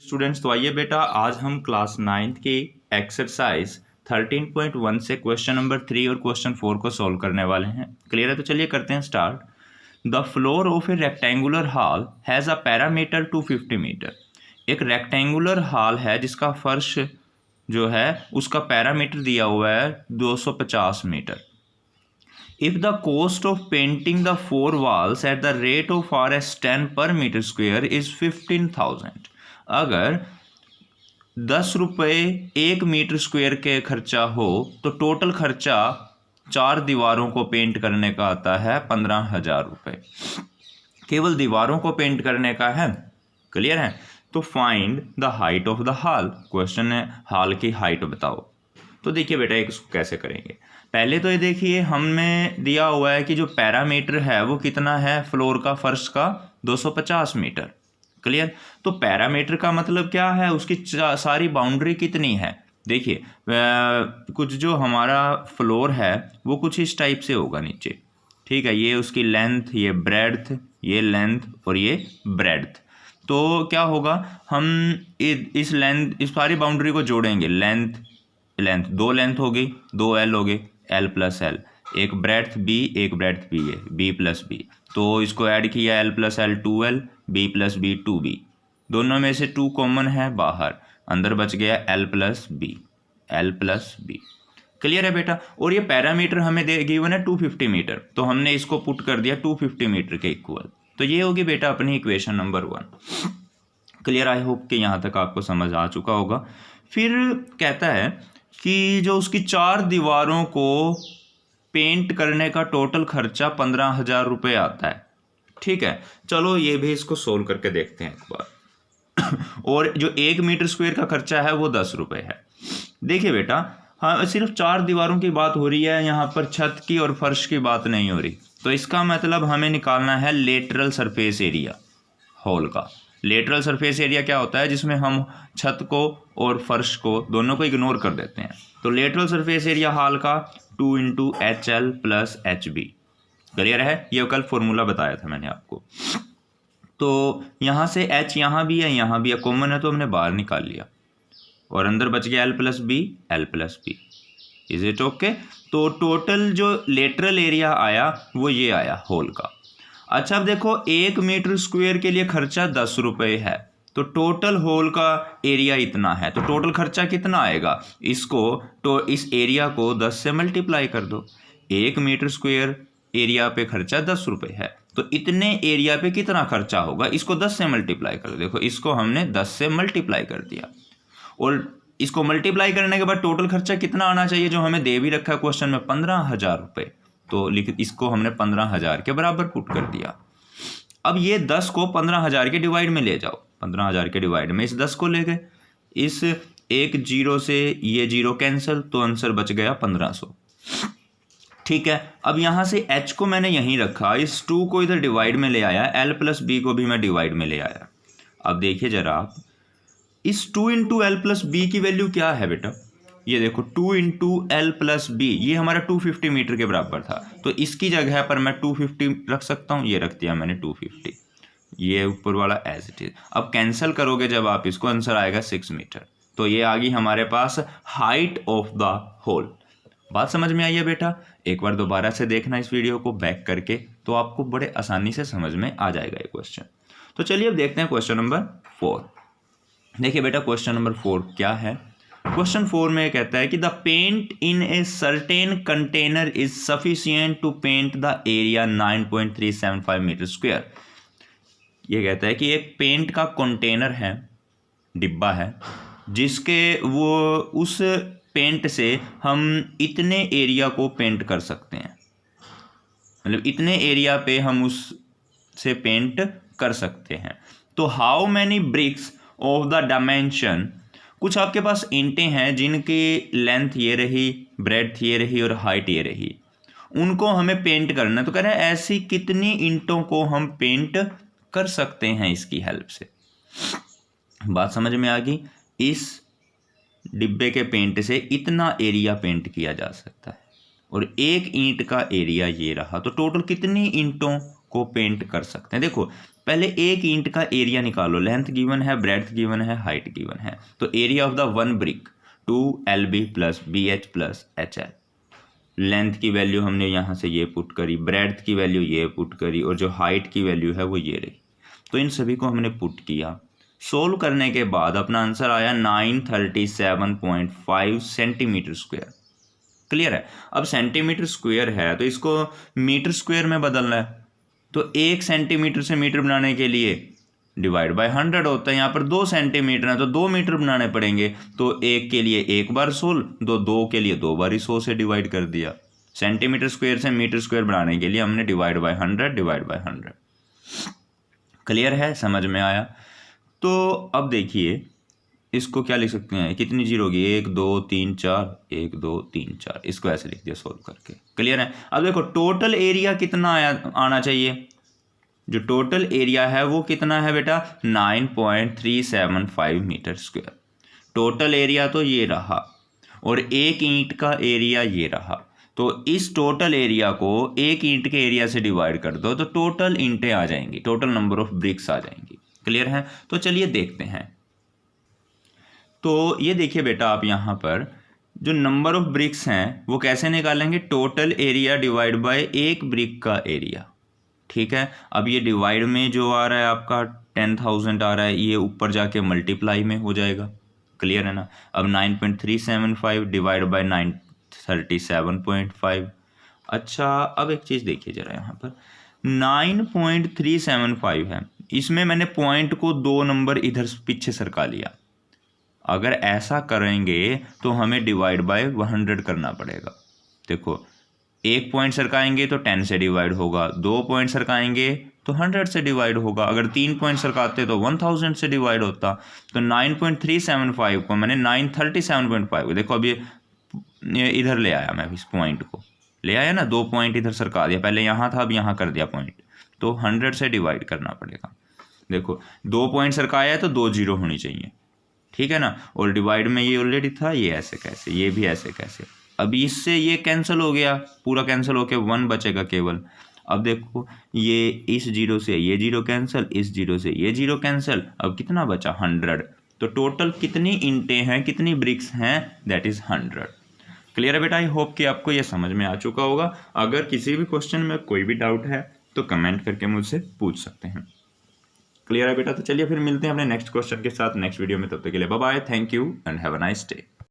Students, तो आइए बेटा आज हम क्लास 9th की एक्सरसाइज 13.1 से क्वेश्चन नंबर 3 और क्वेश्चन 4 को सॉल्व करने वाले हैं। क्लियर है? तो चलिए करते हैं start. The floor of a rectangular hall has a parameter 250 meter. एक रेक्टेंगुलर हॉल है जिसका फर्श जो है उसका पैरामीटर दिया हुआ है 250 metre. If the cost of painting the four walls at the rate of Rs 10 per meter square is 15,000, अगर 10 रुपये 1 मीटर स्क्वायर के खर्चा हो तो टोटल खर्चा 4 दीवारों को पेंट करने का आता है 15,000 रुपये। केवल दीवारों को पेंट करने का है। क्लियर है? तो find the height of the hall. Question है हॉल की हाइट बताओ। तो देखिए बेटा इसको कैसे करेंगे। पहले तो ये देखिए हमें दिया हुआ है कि जो पैरामीटर है वो कितना है फ्लोर का, फर्श का 250 मीटर। क्लियर? तो पैरामीटर का मतलब क्या है, उसकी सारी बाउंड्री कितनी है। देखिए कुछ जो हमारा फ्लोर है वो कुछ इस टाइप से होगा नीचे। ठीक है, ये उसकी लेंथ, ये ब्रेड्थ, ये लेंथ और ये ब्रेड्थ। तो क्या होगा, हम इस लेंथ, इस सारी बाउंड्री को जोड़ेंगे। लेंथ दो लेंथ हो गई, 2 L हो गए, L प्लस L, एक ब्रेड्थ B, एक ब्रेड्थ B है, B प्लस B। तो इसको ऐड किया L plus L 2L, B plus B 2B। दोनों में से 2 कॉमन है बाहर, अंदर बच गया L plus B, L plus B। Clear है बेटा? और ये पैरामीटर हमें गिवन है 250 मीटर, तो हमने इसको पुट कर दिया 250 मीटर के इक्वल। तो ये होगी बेटा अपनी equation number 1। Clear? I hope कि यहाँ तक आपको समझ आ चुका होगा। फिर कहता है कि जो उसकी 4 दीवारों को पेंट करने का टोटल खर्चा 15,000 रुपये आता है। ठीक है, चलो ये भी इसको सोल्व करके देखते हैं एक बार। और जो 1 मीटर स्क्वायर का खर्चा है वो 10 रुपये है। देखिए बेटा, हाँ सिर्फ 4 दीवारों की बात हो रही है, यहाँ पर छत की और फर्श की बात नहीं हो रही। तो इसका मतलब हमें निकालना है लेटरल सरफेस एरिया हॉल का। लेटरल सरफेस एरिया क्या होता है, जिसमें हम छत को और फर्श को दोनों को इग्नोर कर देते हैं। तो लेटरल सरफेस एरिया हॉल का 2 × HL + HB। क्लियर है? ये कल फॉर्मूला बताया था मैंने आपको। तो यहाँ से H यहाँ भी है, यहाँ भी है, कॉमन है तो हमने बाहर निकाल लिया और अंदर बच गया L + B, L + B। Is it okay? तो टोटल जो लेटरल एरिया आया वो ये आया हॉल का। अच्छा अब देखो 1 मीटर स्क्वायर के लिए खर्चा 10 रुपये है, तो टोटल होल का एरिया इतना है, तो टोटल खर्चा कितना आएगा, इसको तो इस एरिया को 10 से मल्टीप्लाई कर दो। 1 मीटर स्क्वायर एरिया पे खर्चा 10 रुपये है, तो इतने एरिया पे कितना खर्चा होगा, इसको 10 से मल्टीप्लाई कर दो। देखो इसको हमने 10 से मल्टीप्लाई कर दिया और इसको मल्टीप्लाई करने के बाद टोटल खर्चा कितना आना चाहिए जो हमें दे भी रखा है क्वेश्चन में, 15,000 रुपये। तो इसको हमने 15,000 के बराबर पुट कर दिया। अब ये 10 को 15,000 के डिवाइड में ले जाओ। 15,000 के डिवाइड में इस 10 को ले गए, इस एक 0 से ये 0 कैंसिल, तो आंसर बच गया 1500। ठीक है, अब यहाँ से H को मैंने यहीं रखा, इस 2 को इधर डिवाइड में ले आया, L + B को भी मैं डिवाइड में ले आया। अब देखिए जरा आप, इस 2 × L + B की वैल्यू क्या है बेटा, ये देखो 2 × L + B, ये हमारा 250 मीटर के बराबर था, तो इसकी जगह पर मैं 250 रख सकता हूँ। ये रख दिया मैंने 250, ये ऊपर वाला एज इट इज। अब कैंसिल करोगे जब आप इसको, आंसर आएगा 6 मीटर। तो ये आ गई हमारे पास हाइट ऑफ द होल। बात समझ में आई है बेटा? एक बार दोबारा से देखना इस वीडियो को बैक करके, तो आपको बड़े आसानी से समझ में आ जाएगा ये क्वेश्चन। तो चलिए अब देखते हैं क्वेश्चन नंबर 4। देखिए बेटा क्वेश्चन नंबर 4 क्या है। क्वेश्चन 4 में कहता है कि the paint in a certain container is sufficient to paint the area 9.375 meter square. ये कहता है कि एक पेंट का कंटेनर है, डिब्बा है, जिसके वो उस पेंट से हम इतने एरिया को पेंट कर सकते हैं, मतलब इतने एरिया पे हम उससे पेंट कर सकते हैं। तो how many bricks of the dimension, कुछ आपके पास ईंटें हैं जिनकी लेंथ ये रही, ब्रेड्थ ये रही और हाइट ये रही, उनको हमें पेंट करना है। तो कह रहे हैं ऐसी कितनी ईंटों को हम पेंट कर सकते हैं इसकी हेल्प से। बात समझ में आ गई? इस डिब्बे के पेंट से इतना एरिया पेंट किया जा सकता है और एक ईंट का एरिया ये रहा, तो टोटल कितनी ईंटों को पेंट कर सकते हैं। देखो पहले एक ईंट का एरिया निकालो, लेंथ गिवन है, ब्रेड्थ गिवन है, हाइट गिवन है। तो area of the one brick 2LB plus BH plus HL। Length की वैल्यू हमने यहाँ से ये पुट करी, ब्रेड्थ की वैल्यू ये पुट करी, और जो हाइट की वैल्यू है वो ये रही। तो इन सभी को हमने पुट किया। सोल्व करने के बाद अपना आंसर आया 937.5 सेंटीमीटर स्क्वायर। क्लियर है। अब सेंटीमीटर स्क्वायर है तो इसको मीटर स्क्वायर में बदलना है। तो 1 सेंटीमीटर से मीटर बनाने के लिए डिवाइड बाय 100 होता है। यहाँ पर 2 सेंटीमीटर है तो 2 मीटर बनाने पड़ेंगे। तो 1 के लिए 1 बार 16, 2 के लिए 2 बार ही 100 से डिवाइड कर दिया। सेंटीमीटर स्क्वायर से मीटर स्क्वायर बनाने के लिए हमने divide by 100 divide by 100। Clear है, समझ में आया। तो अब देखिए इसको क्या लिख सकते हैं, कितनी जीरो होगी, 1 2 3 4, 1 2 3 4, इसको ऐसे लिख दिया सोल्व करके। क्लियर है। अब देखो टोटल एरिया कितना आना चाहिए। जो टोटल एरिया है वो कितना है बेटा, 9.375 मीटर स्क्वायर। टोटल एरिया तो ये रहा और एक ईंट का एरिया ये रहा। तो इस टोटल एरिया को एक ईंट के एरिया से डिवाइड कर दो तो टोटल ईंटें आ जाएंगी, टोटल नंबर ऑफ ब्रिक्स आ जाएंगी। क्लियर है। तो चलिए देखते हैं। तो ये देखिए बेटा, आप यहाँ पर जो नंबर ऑफ ब्रिक्स हैं वो कैसे निकालेंगे, टोटल एरिया डिवाइड बाय एक ब्रिक का एरिया। ठीक है। अब ये डिवाइड में जो आ रहा है आपका 10,000 आ रहा है, ये ऊपर जाके मल्टीप्लाई में हो जाएगा। क्लियर है ना। अब 9.375 डिवाइड बाय 937.5। अच्छा अब एक चीज़ देखिए ज़रा, यहाँ पर 9.375 है, इसमें मैंने पॉइंट को 2 नंबर इधर पीछे सरका लिया। अगर ऐसा करेंगे तो हमें डिवाइड बाय 100 करना पड़ेगा। देखो 1 पॉइंट सरकाएंगे तो 10 से डिवाइड होगा, 2 पॉइंट सरकाएंगे तो 100 से डिवाइड होगा, अगर 3 पॉइंट सरकाते तो 1000 से डिवाइड होता। तो 9.375 को मैंने 937.5, देखो अब ये इधर ले आया, मैं इस पॉइंट को ले आया ना, 2 पॉइंट इधर सरका दिया, पहले यहाँ था अब यहाँ कर दिया पॉइंट, तो 100 से डिवाइड करना पड़ेगा। देखो 2 पॉइंट सरकाया है तो 2 जीरो होनी चाहिए। ठीक है ना। और डिवाइड में ये ऑलरेडी था, ये ऐसे कैसे, ये भी ऐसे कैसे। अब इससे ये कैंसिल हो गया, पूरा कैंसिल होके 1 बचेगा केवल। अब देखो ये इस जीरो से ये जीरो कैंसिल, इस जीरो से ये जीरो कैंसिल, अब कितना बचा 100। तो टोटल कितनी ईंटें हैं, कितनी ब्रिक्स हैं, दैट इज 100। क्लियर है बेटा। आई होप कि आपको ये समझ में आ चुका होगा। अगर किसी भी क्वेश्चन में कोई भी डाउट है तो कमेंट करके मुझसे पूछ सकते हैं। क्लियर है बेटा। तो चलिए फिर मिलते हैं अपने नेक्स्ट क्वेश्चन के साथ नेक्स्ट वीडियो में। तब तक के लिए bye bye, thank you and have a nice day.